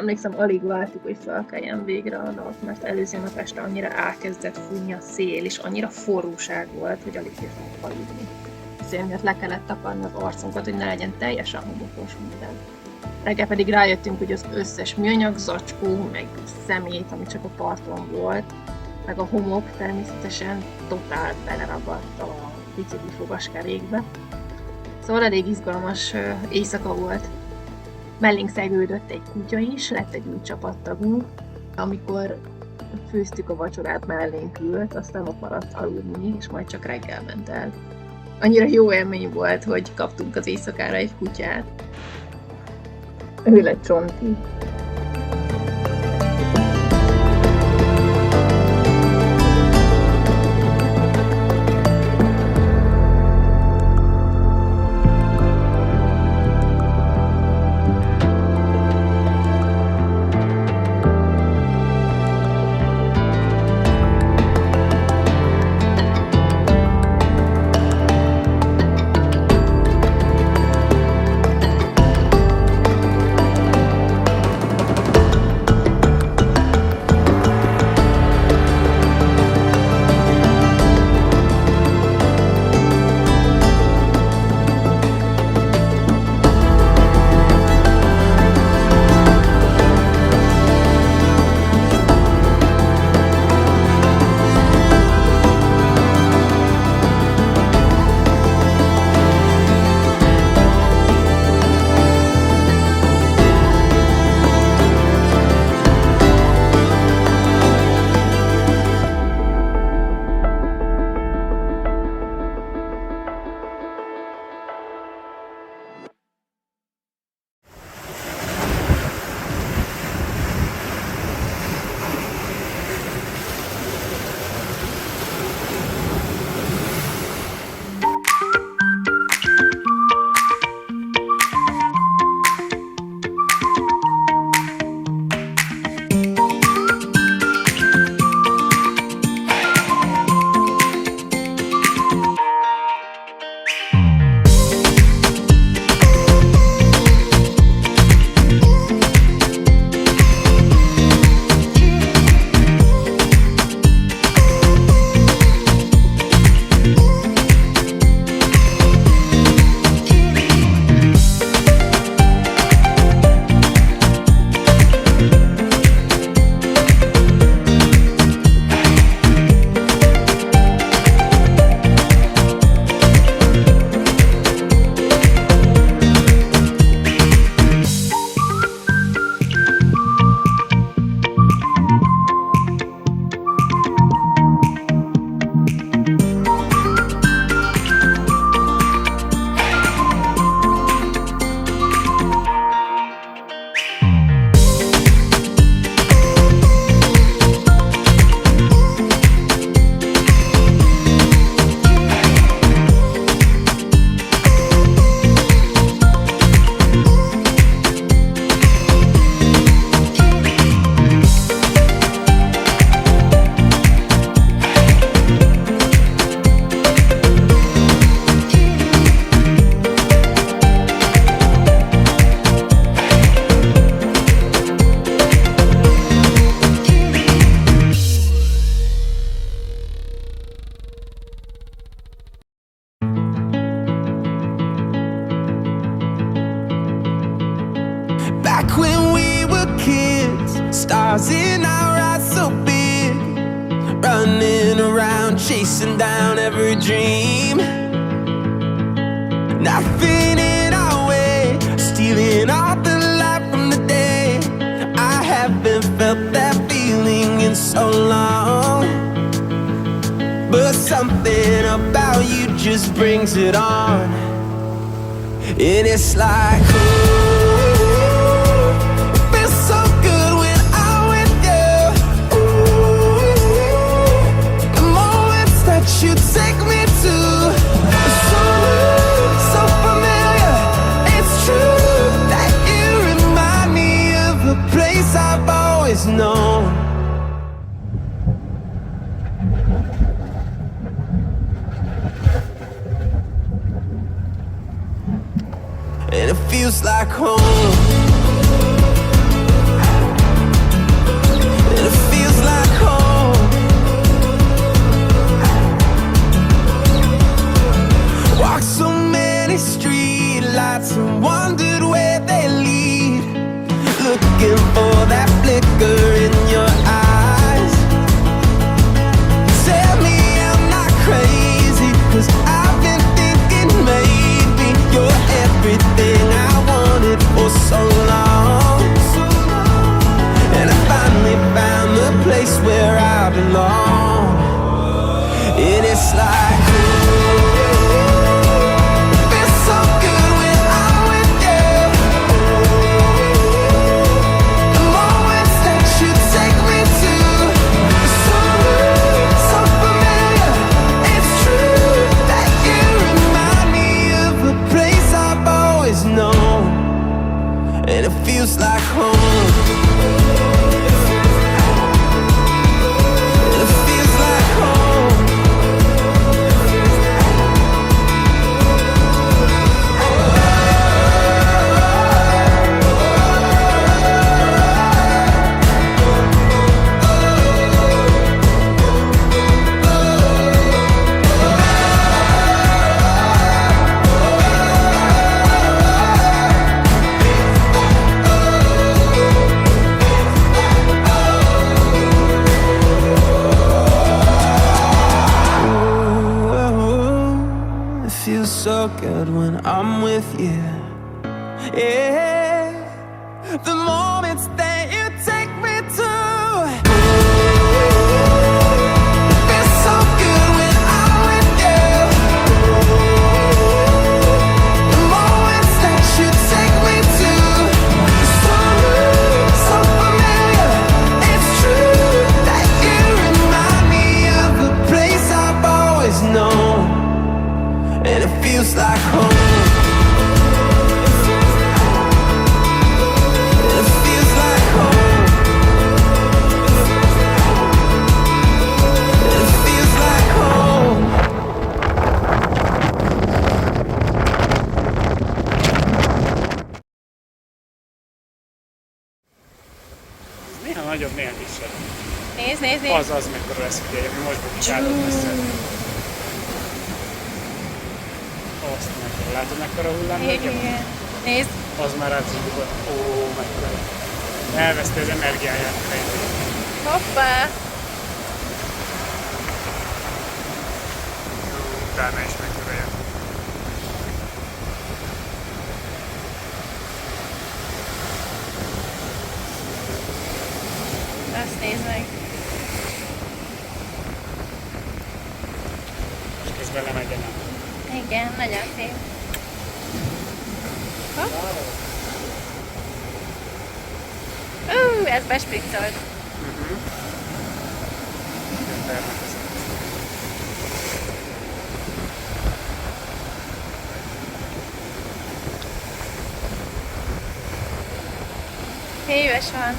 emlékszem, alig vártuk, hogy felkeljen végre a nap, mert előző nap este annyira elkezdett fújni a szél, és annyira forróság volt, hogy alig bírtunk aludni. Azért miatt le kellett takarni az arcunkat, hogy ne legyen teljesen homokos minden. Reggel pedig rájöttünk, hogy az összes műanyag zacskó, meg szemét, ami csak a parton volt, meg a homok természetesen totál beleragadt a bicikli fogaskerékbe. Szóval elég izgalmas éjszaka volt. Mellénk szegődött egy kutya is, lett egy új csapattagunk. Amikor főztük a vacsorát, mellénk ült, aztán ott maradt aludni, és majd csak reggel ment el. Annyira jó élmény volt, hogy kaptunk az éjszakára egy kutyát. Ő lett Csonti. stars in our eyes so big, running around chasing down every dream. Nothing in our way, stealing all the light from the day. I haven't felt that feeling in so long, but something about you just brings it on. And it's like, you take me to so familiar. It's true that you remind me of a place I've always known. And it feels like home. It's like, feels so good when I'm with you. The moments that you take me to, so new, so familiar. It's true that you remind me of a place I've always known, and it feels like home. It feels like home. Ooh, it feels so good when I'm with you. Yeah, the moments that you take me to. It feels so good when I'm with you. The moments that you take me to, so new, so familiar. It's true that you remind me of a place I've always known, and it feels like home. It feels like home. It feels like home. Néha nagyobb, néha kisebb. Nézd, nézd, nézd. Az mekkora lesz, ugye, ami most bukikálod össze. Azt mekkora. Látod, mekkora hullám? Igen. Nézd. Az már át is dugott. Ó, mekkora. Elveszti az energiáját. Hoppá. Utána is mekkora jön. Azt nézd meg. És közben lemegy a nap. Igen, nagyon szép. Hopp. Ez bespriccolt. Hűvös van.